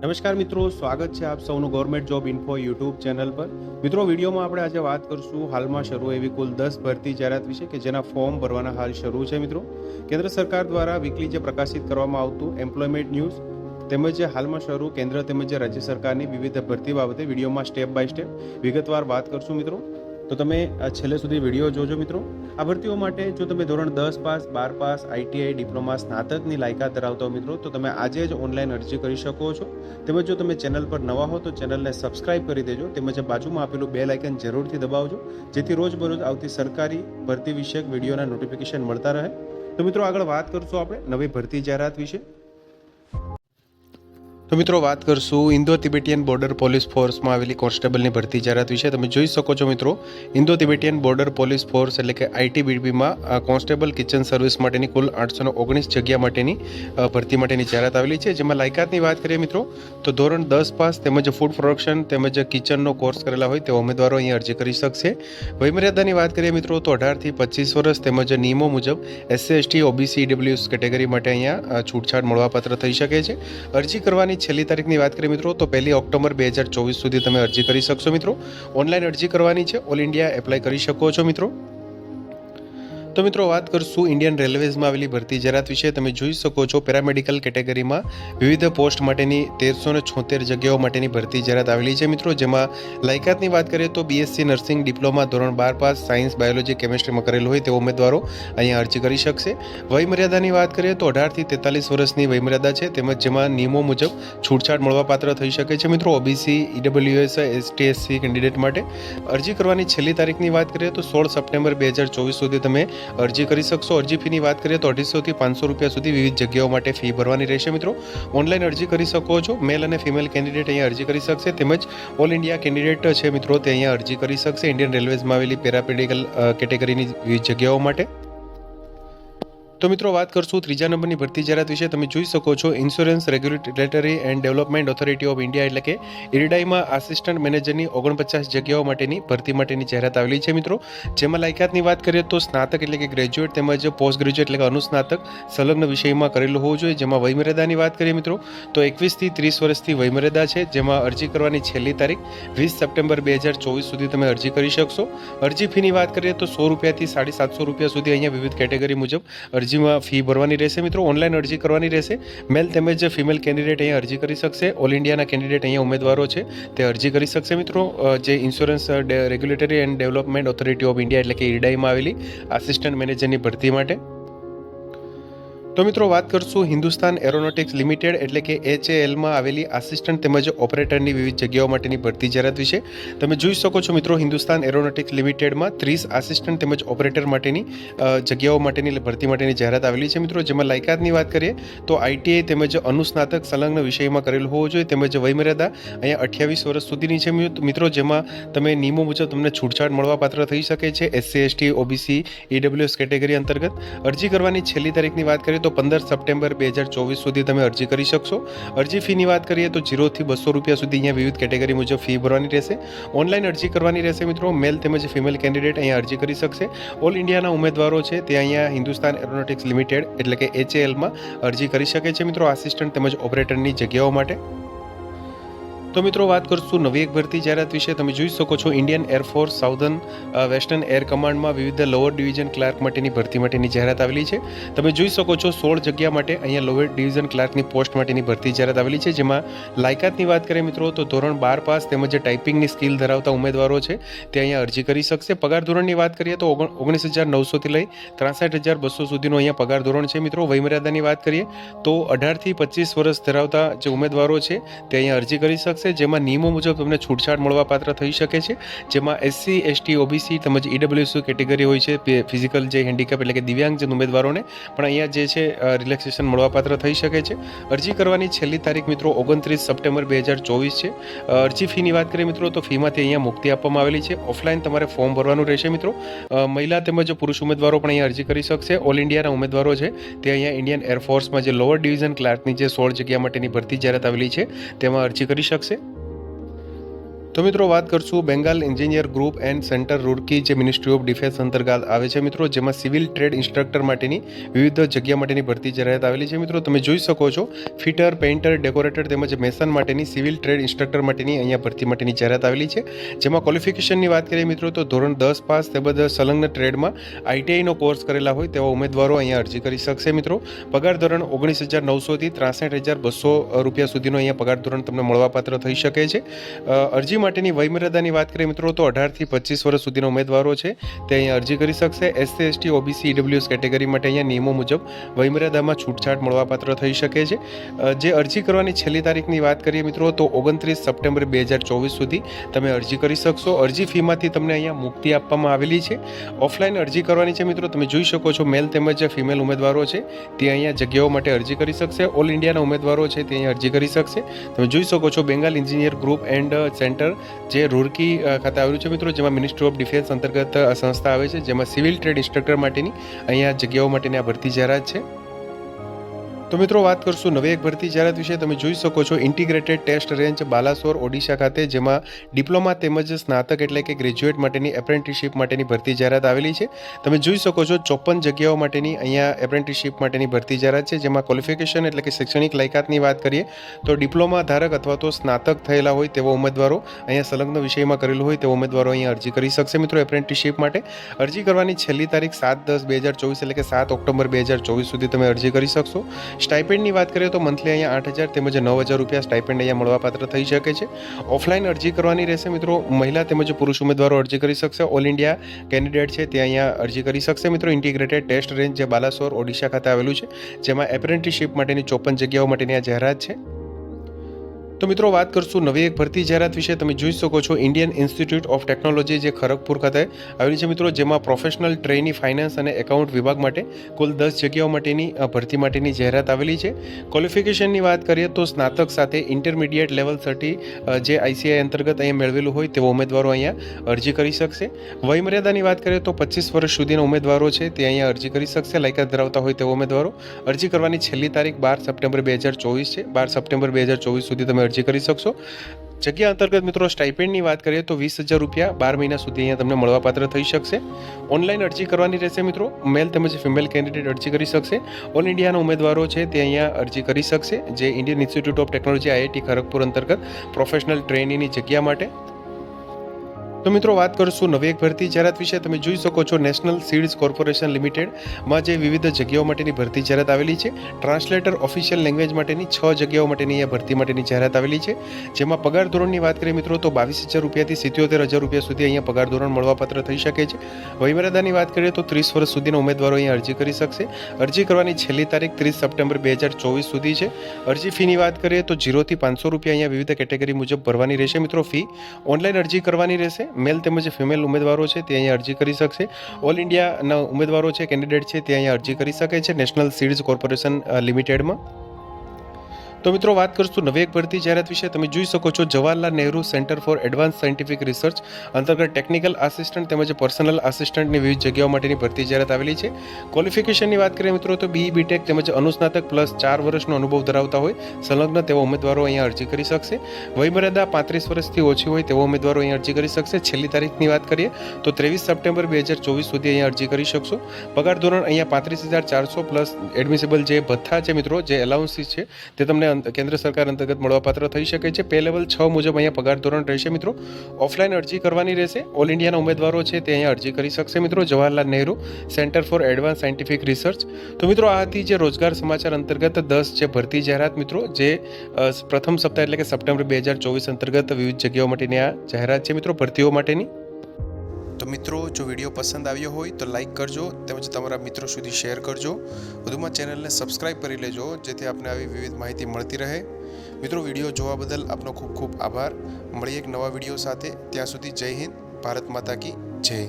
નમસ્કાર મિત્રો, સ્વાગત છે આપ સૌનું government job info YouTube channel પર। મિત્રો, વિડીયોમાં આપણે આજે વાત કરશું હાલમાં શરૂ એવી કુલ 10 ભરતી જાહેરાત વિશે કે જેના ફોર્મ ભરવાના હાલ શરૂ છે। મિત્રો, કેન્દ્ર સરકાર દ્વારા વીકલી જે પ્રકાશિત કરવામાં આવતું એમ્પ્લોયમેન્ટ ન્યૂઝ તેમજ હાલમાં શરૂ કેન્દ્ર તેમજ રાજ્ય સરકારની વિવિધ ભરતી બાબતે વિડીયોમાં સ્ટેપ બાય સ્ટેપ વિગતવાર વાત કરશું। મિત્રો, તો તમે છેલ્લે સુધી વિડીયો જોજો। મિત્રો, આ ભરતીઓ માટે જો તમે ધોરણ 10 પાસ, 12 પાસ, આઈટીઆઈ, ડિપ્લોમા, સ્નાતકની લાયકાત ધરાવતા હો મિત્રો, તો તમે આજે જ ઓનલાઈન અરજી કરી શકો છો। તેમજ જો તમે ચેનલ પર નવા હો તો ચેનલને સબસ્ક્રાઇબ કરી દેજો, તેમજ બાજુમાં આપેલું બેલ આઇકન જરૂરથી દબાવજો, જેથી રોજબરોજ આવતી સરકારી ભરતી વિષયક વિડીયોના નોટિફિકેશન મળતા રહે। તો મિત્રો, આગળ વાત કરશું આપણે નવી ભરતી જાહેરાત વિશે। તો મિત્રો, વાત કરશું ઇન્ડો તિબેટિયન બોર્ડર પોલીસ ફોર્સમાં આવેલી કોન્સ્ટેબલની ભરતી જાહેરાત વિશે। તમે જોઈ શકો છો મિત્રો, Indo Tibetan border police force એટલે કે આઈટીબીપીમાં કોન્સ્ટેબલ કિચન સર્વિસ માટેની કુલ 819 જગ્યા માટેની ભરતી માટેની જાહેરાત આવેલી છે। જેમાં લાયકાતની વાત કરીએ મિત્રો, તો ધોરણ 10 પાસ તેમજ ફૂડ પ્રોડક્શન તેમજ કિચનનો કોર્સ કરેલા હોય તેવા ઉમેદવારો અહીંયા અરજી કરી શકશે। વયમર્યાદાની વાત કરીએ મિત્રો, તો 18 થી 25 વર્ષ તેમજ નિયમો મુજબ SC, ST, OBC, EWS category માટે અહીંયા છૂટછાટ મળવાપાત્ર થઈ શકે છે। અરજી કરવાની છેલ્લી તારીખની વાત કરીએ મિત્રો, તો 1 ઓક્ટોબર 2024 સુધી તમે અરજી કરી શકશો। મિત્રો, ઓનલાઈન અરજી કરવાની છે, ઓલ ઇન્ડિયા એપ્લાય કરી શકો છો। મિત્રો, તો મિત્રો, વાત કરશું ઇન્ડિયન રેલવેઝમાં આવેલી ભરતી જાહેરાત વિશે। તમે જોઈ શકો છો, પેરામેડિકલ કેટેગરીમાં વિવિધ પોસ્ટ માટેની 1376 જગ્યાઓ માટેની ભરતી જાહેરાત આવેલી છે। મિત્રો, જેમાં લાયકાતની વાત કરીએ તો બીએસસી નર્સિંગ, ડિપ્લોમા, ધોરણ 12 પાસ, સાયન્સ, બાયોલોજી, કેમિસ્ટ્રીમાં કરેલું હોય તેવા ઉમેદવારો અહીંયા અરજી કરી શકશે। વયમર્યાદાની વાત કરીએ તો 18 થી 43 વર્ષની વયમર્યાદા છે, તેમજ જેમાં નિયમો મુજબ છૂટછાટ મળવાપાત્ર થઈ શકે છે। મિત્રો, OBC, EWS, ST, SC candidate માટે અરજી કરવાની છેલ્લી તારીખની વાત કરીએ તો 16 સપ્ટેમ્બર 2024 સુધી તમે અરજી કરી શકશો। અરજી ફીની વાત કરીએ તો 250 થી 500 રૂપિયા સુધી વિવિધ જગ્યાઓ માટે ફી ભરવાની રહેશે। મિત્રો, ઓનલાઈન અરજી કરી શકો છો। મેલ અને ફિમેલ કેન્ડિડેટ અહીંયા અરજી કરી શકશે, તેમજ ઓલ ઇન્ડિયા કેન્ડિડેટ છે મિત્રો તે અહીંયા અરજી કરી શકશે ઇન્ડિયન રેલવેઝમાં આવેલી પેરામેડિકલ કેટેગરીની વિવિધ જગ્યાઓ માટે। તો મિત્રો, વાત કરશું ત્રીજા નંબરની ભરતી જાહેરાત વિશે। તમે જોઈ શકો છો, insurance regulatory and development authority of India એટલે કે ઇરડાઈમાં આસિસ્ટન્ટ મેનેજરની 49 જગ્યાઓ માટેની ભરતી માટેની જાહેરાત આવેલી છે। મિત્રો, જેમાં લાયકાતની વાત કરીએ તો સ્નાતક એટલે કે ગ્રેજ્યુએટ તેમજ પોસ્ટ ગ્રેજ્યુએટ એટલે કે અનુસ્નાતક સંલગ્ન વિષયમાં કરેલું હોવું જોઈએ। જેમાં વયમર્યાદાની વાત કરીએ મિત્રો, તો 21 થી 30 વર્ષથી વયમર્યાદા છે। જેમાં અરજી કરવાની છેલ્લી તારીખ 20 સપ્ટેમ્બર 2024 સુધી તમે અરજી કરી શકશો। અરજી ફીની વાત કરીએ તો 100 રૂપિયાથી 750 રૂપિયા સુધી અહીંયા વિવિધ કેટેગરી મુજબ અરજીમાં ફી ભરવાની રહેશે। મિત્રો, ઓનલાઈન અરજી કરવાની રહેશે। મેલ તેમજ ફિમેલ કેન્ડિડેટ અહીંયા અરજી કરી શકશે। ઓલ ઇન્ડિયાના કેન્ડિડેટ અહીંયા ઉમેદવારો છે તે અરજી કરી શકશે। મિત્રો, જે insurance regulatory and development authority of India એટલે કે ઇરડાઈમાં આવેલી આસિસ્ટન્ટ મેનેજરની ભરતી માટે। તો મિત્રો, વાત કરશું હિન્દુસ્તાન એરોનોટિક્સ લિમિટેડ એટલે કે HALમાં આવેલી આસિસ્ટન્ટ તેમજ ઓપરેટરની વિવિધ જગ્યાઓ માટેની ભરતી જાહેરાત વિશે। તમે જોઈ શકો છો મિત્રો, હિન્દુસ્તાન એરોનોટિક્સ લિમિટેડમાં 30 આસિસ્ટન્ટ તેમજ ઓપરેટર માટેની જગ્યાઓ માટેની ભરતી માટેની જાહેરાત આવેલી છે। મિત્રો, જેમાં લાયકાતની વાત કરીએ તો આઈટીઆઈ તેમજ અનુસ્નાતક સંલગ્ન વિષયમાં કરેલું હોવું જોઈએ, તેમજ વયમર્યાદા અહીંયા 28 વર્ષ સુધીની છે। મિત્રો, જેમાં તમે નિયમો મુજબ તમને છૂટછાટ મળવાપાત્ર થઈ શકે છે SC, ST, OBC, EWS category અંતર્ગત। અરજી કરવાની છેલ્લી તારીખની વાત કરીએ તો 15 સપ્ટેમ્બર 2024 સુધી તમે અરજી કરી શકશો। અરજી ફીની વાત કરીએ તો 0 થી 200 રૂપિયા સુધી અહીંયા વિવિધ કેટેગરી મુજબ ફી ભરવાની રહેશે। ઓનલાઈન અરજી કરવાની રહેશે। મિત્રો, મેલ તેમજ ફિમેલ કેન્ડિડેટ અહીંયા અરજી કરી શકશે। ઓલ ઇન્ડિયાના ઉમેદવારો છે તે અહીંયા હિન્દુસ્તાન એરોનોટિક્સ લિમિટેડ એટલે કે HALમાં અરજી કરી શકે છે। મિત્રો, આસિસ્ટન્ટ તેમજ ઓપરેટરની જગ્યાઓ માટે। તો મિત્રો, વાત કરશું નવી એક ભરતી જાહેરાત વિશે। તમે જોઈ શકો છો, ઇન્ડિયન એરફોર્સ સાઉધર્ન વેસ્ટર્ન એર કમાન્ડમાં વિવિધ લોઅર ડિવિઝન ક્લાર્ક માટેની ભરતી માટેની જાહેરાત આવેલી છે। તમે જોઈ શકો છો, 16 જગ્યા માટે અહીંયા લોઅર ડિવિઝન ક્લાર્કની પોસ્ટ માટેની ભરતી જાહેરાત આવેલી છે। જેમાં લાયકાતની વાત કરીએ મિત્રો, તો ધોરણ 12 પાસ તેમજ ટાઈપિંગની સ્કિલ ધરાવતા ઉમેદવારો છે તે અહીંયા અરજી કરી શકશે। પગાર ધોરણની વાત કરીએ તો 19,900 થી લઈ 63,200 સુધીનો અહીંયા પગાર ધોરણ છે। મિત્રો, વયમર્યાદાની વાત કરીએ તો 18 થી 25 વર્ષ ધરાવતા જે ઉમેદવારો છે તે અહીંયા અરજી કરી શકશે। જેમાં નિયમો મુજબ તમને છૂટછાટ મળવાપાત્ર થઈ શકે છે। જેમાં એસસી, એસટી, ઓબીસી તેમજ ઈડબ્લ્યુએસ કેટેગરી હોય છે, ફિઝિકલ જે હેન્ડીકેપ એટલે કે દિવ્યાંગજન ઉમેદવારોને પણ અહીંયા જે છે રિલેક્સેશન મળવાપાત્ર થઈ શકે છે। અરજી કરવાની છેલ્લી તારીખ મિત્રો 29 સપ્ટેમ્બર 2024 છે। અરજી ફીની વાત કરીએ મિત્રો, તો ફીમાંથી અહીંયા મુક્તિ આપવામાં આવેલી છે। ઓફલાઈન તમારે ફોર્મ ભરવાનું રહેશે। મિત્રો, મહિલા તેમજ પુરુષ ઉમેદવારો પણ અહીંયા અરજી કરી શકશે। ઓલ ઇન્ડિયાના ઉમેદવારો છે તે અહીંયા ઇન્ડિયન એરફોર્સમાં જે લોઅર ડિવિઝન ક્લાર્કની જે 16 જગ્યા માટેની ભરતી જાહેરાત આવેલી છે તેમાં અરજી કરી શકશે। તો મિત્રો વાત કરશું Bengal engineer group and centre Roorkee જે મિનિસ્ટ્રી ઓફ ડિફેન્સ અંતર્ગત આવે છે મિત્રો, જેમાં સિવિલ ટ્રેડ ઇન્સ્ટ્રક્ટર માટેની વિવિધ જગ્યા માટેની ભરતી જાહેરાત આવેલી છે મિત્રો. તમે જોઈ શકો છો ફિટર, પેઇન્ટર, ડેકોરેટર તેમજ મેસન માટેની સિવિલ ટ્રેડ ઇન્સ્ટ્રક્ટર માટેની અહીંયા ભરતી માટેની જાહેરાત આવેલી છે. જેમાં ક્વોલિફિકેશનની વાત કરીએ મિત્રો તો ધોરણ 10 પાસ તેમજ સંલગ્ન ટ્રેડમાં આઈટીઆઈનો કોર્સ કરેલા હોય તેવા ઉમેદવારો અહીંયા અરજી કરી શકશે મિત્રો. પગાર ધોરણ 19,900 થી 63,200 રૂપિયા સુધીનો અહીંયા પગાર ધોરણ તમને મળવાપાત્ર થઈ શકે છે. અરજી માટેની વયમર્યાદાની વાત કરીએ મિત્રો તો 18 થી 25 વર્ષ સુધીના ઉમેદવારો છે તે અહીંયા અરજી કરી શકશે. SC, ST, OBC, EWS category માટે અહીંયા નિયમો મુજબ વયમર્યાદામાં છૂટછાટ મળવાપાત્ર થઈ શકે છે. જે અરજી કરવાની છેલ્લી તારીખની વાત કરીએ મિત્રો તો 29 સપ્ટેમ્બર 2024 સુધી તમે અરજી કરી શકશો. અરજી ફીમાંથી તમને અહીંયા મુક્તિ આપવામાં આવેલી છે. ઓફલાઈન અરજી કરવાની છે મિત્રો. તમે જોઈ શકો છો મેલ તેમજ ફિમેલ ઉમેદવારો છે તે અહીંયા જગ્યાઓ માટે અરજી કરી શકશે. ઓલ ઇન્ડિયાના ઉમેદવારો છે તે અહીંયા અરજી કરી શકશે. તમે જોઈ શકો છો Bengal engineer group and centre જે રૂરકી ખાતે આવેલું છે મિત્રો, જેમાં મિનિસ્ટ્રી ઓફ ડિફેન્સ અંતર્ગત આ સંસ્થા આવે છે, જેમાં સિવિલ ટ્રેડ ઇન્સ્ટ્રક્ટર માટેની અહીંયા જગ્યાઓ માટેની આ ભરતી જાહેરાત છે. તો મિત્રો વાત કરશું નવી એક ભરતી જાહેરાત વિશે. તમે જોઈ શકો છો integrated test range Balasore Odisha ખાતે, જેમાં ડિપ્લોમા તેમજ સ્નાતક એટલે કે ગ્રેજ્યુએટ માટેની એપ્રેન્ટિસશીપ માટેની ભરતી જાહેરાત આવેલી છે. તમે જોઈ શકો છો 54 જગ્યાઓ માટેની અહીંયા એપ્રેન્ટિસશીપ માટેની ભરતી જાહેરાત છે. જેમાં ક્વોલિફિકેશન એટલે કે શૈક્ષણિક લાયકાતની વાત કરીએ તો ડિપ્લોમા ધારક અથવા તો સ્નાતક થયેલા હોય તેવા ઉમેદવારો, અહીંયા સંલગ્ન વિષયમાં કરેલું હોય તેવા ઉમેદવારો અહીંયા અરજી કરી શકશે મિત્રો એપ્રેન્ટિસશીપ માટે. અરજી કરવાની છેલ્લી તારીખ 7/10/2024 એટલે કે 7 ઓક્ટોબર 2024 સુધી તમે અરજી કરી શકશો. સ્ટાઇપેન્ડની વાત કરીએ તો મંથલી અહીંયા 8,000 તેમજ 9,000 રૂપિયા સ્ટાઇપેન્ડ અહીંયા મળવાપાત્ર થઈ શકે છે. ઓફલાઈન અરજી કરવાની રહેશે મિત્રો. મહિલા તેમજ પુરુષ ઉમેદવારો અરજી કરી શકશે. ઓલ ઇન્ડિયા કેન્ડિડેટ છે તે અહીંયા અરજી કરી શકશે મિત્રો. ઇન્ટિગ્રેટેડ ટેસ્ટ રેન્જ જે બાલાસોર ઓડિશા ખાતે આવેલું છે, જેમાં એપ્રેન્ટિસશીપ માટેની 54 જગ્યાઓ માટેની આ જાહેરાત છે. તો મિત્રો વાત કરશું નવી એક ભરતી જાહેરાત વિશે. તમે જોઈ શકો છો ઇન્ડિયન ઇન્સ્ટિટ્યૂટ ઓફ ટેકનોલોજી જે ખરગપુર ખાતે આવેલી છે મિત્રો, જેમાં પ્રોફેશનલ ટ્રેની ફાઇનાન્સ અને એકાઉન્ટ વિભાગ માટે કુલ 10 જગ્યાઓ માટેની ભરતી માટેની જાહેરાત આવેલી છે. ક્વોલિફિકેશનની વાત કરીએ તો સ્નાતક સાથે ઇન્ટરમીડિયેટ લેવલ 30 જે આઈસીઆઈ અંતર્ગત અહીંયા મેળવેલું હોય તેવા ઉમેદવારો અહીંયા અરજી કરી શકશે. વયમર્યાદાની વાત કરીએ તો 25 વર્ષ સુધીના ઉમેદવારો છે તે અહીંયા અરજી કરી શકશે. લાયકાત ધરાવતા હોય તેવા ઉમેદવારો. અરજી કરવાની છેલ્લી તારીખ 12 સપ્ટેમ્બર 2024 છે. 12 સપ્ટેમ્બર 2024 સુધી તમે અરજી કરી શકશો. જગ્યા અંતર્ગત મિત્રો સ્ટાઇપેન્ડની વાત કરીએ તો 20,000 રૂપિયા 12 મહિના સુધી અહીંયા તમને મળવાપાત્ર થઈ શકશે. ઓનલાઈન અરજી કરવાની રહેશે મિત્રો. મેલ તેમજ ફિમેલ કેન્ડિડેટ અરજી કરી શકશે. ઓલ ઇન્ડિયાના ઉમેદવારો છે તે અહીંયા અરજી કરી શકશે, જે Indian institute of technology IIT Kharagpur અંતર્ગત પ્રોફેશનલ ટ્રેનીની જગ્યા માટે. તો મિત્રો વાત કરશું નવી એક ભરતી જાહેરાત વિશે. તમે જોઈ શકો છો નેશનલ સીડ્સ કોર્પોરેશન લિમિટેડમાં જે વિવિધ જગ્યાઓ માટેની ભરતી જાહેરાત આવેલી છે. ટ્રાન્સલેટર ઓફિશિયલ લેંગ્વેજ માટેની 6 જગ્યાઓ માટેની અહીંયા ભરતી માટેની જાહેરાત આવેલી છે. જેમાં પગાર ધોરણની વાત કરીએ મિત્રો તો 22,000 રૂપિયાથી 77,000 રૂપિયા સુધી અહીંયા પગાર ધોરણ મળવાપાત્ર થઈ શકે છે. વયમર્યાદાની વાત કરીએ તો 30 વર્ષ સુધીના ઉમેદવારો અહીંયા અરજી કરી શકશે. અરજી કરવાની છેલ્લી તારીખ 30 સપ્ટેમ્બર 2024 સુધી છે. અરજી ફીની વાત કરીએ તો 0 થી 500 રૂપિયા અહીંયા વિવિધ કેટેગરી મુજબ ભરવાની રહેશે મિત્રો ફી. ઓનલાઈન અરજી કરવાની રહેશે. મેલ તેમજ ફિમેલ ઉમેદવારો છે તે અહીંયા અરજી કરી શકશે. ઓલ ઇન્ડિયાના ઉમેદવારો છે કેન્ડિડેટ છે તે અહીંયા અરજી કરી શકે છે નેશનલ સીડ્સ કોર્પોરેશન લિમિટેડમાં. તો મિત્રો વાત કરશું નવી એક ભરતી જાહેરાત વિશે. તમે જોઈ શકો છો Jawaharlal Nehru centre for advance scientific research અંતર્ગત ટેકનિકલ આસિસ્ટન્ટ તેમજ પર્સનલ આસિસ્ટન્ટની વિવિધ જગ્યાઓ માટેની ભરતી જાહેરાત આવેલી છે. ક્વોલિફિકેશનની વાત કરીએ મિત્રો તો BE BTech તેમજ અનુસ્નાતક પ્લસ 4 વર્ષનો અનુભવ ધરાવતા હોય સંલગ્ન તેવા ઉમેદવારો અહીંયા અરજી કરી શકશે. વયમર્યાદા 35 વર્ષથી ઓછી હોય તેવા ઉમેદવારો અહીંયા અરજી કરી શકશે. છેલ્લી તારીખની વાત કરીએ તો 23 સપ્ટેમ્બર 2024 સુધી અહીંયા અરજી કરી શકશો. પગાર ધોરણ અહીંયા 35,400 પ્લસ એડમિસિબલ જે ભથ્થા છે મિત્રો, જે એલાઉન્સીસ છે તે તમને કેન્દ્ર સરકાર અંતર્ગત મળવાપાત્ર થઈ શકે છે. પે લેવલ 6 મુજબ અહીંયા પગાર ધોરણ રહેશે મિત્રો. ઓફલાઈન અરજી કરવાની રહેશે. ઓલ ઇન્ડિયાના ઉમેદવારો છે તે અહીંયા અરજી કરી શકશે મિત્રો Jawaharlal Nehru centre for advance scientific research. તો મિત્રો આ હતી જે રોજગાર સમાચાર અંતર્ગત 10 જે ભરતી જાહેરાત મિત્રો, જે પ્રથમ સપ્તાહ એટલે કે સપ્ટેમ્બર 2024 અંતર્ગત વિવિધ જગ્યાઓ માટેની આ જાહેરાત છે મિત્રો ભરતીઓ માટેની. તો મિત્રો જો વિડીયો પસંદ આવ્યો હોય તો લાઇક કરજો તેમજ તમારા મિત્રો સુધી શેર કરજો. વધુમાં ચેનલને સબસ્ક્રાઇબ કરી લેજો જેથી આપને આવી વિવિધ માહિતી મળતી રહે. મિત્રો વિડીયો જોવા બદલ આપનો ખૂબ ખૂબ આભાર. મળીએ એક નવા વિડીયો સાથે. ત્યાં સુધી જય હિન્દ, ભારત માતા કી જય.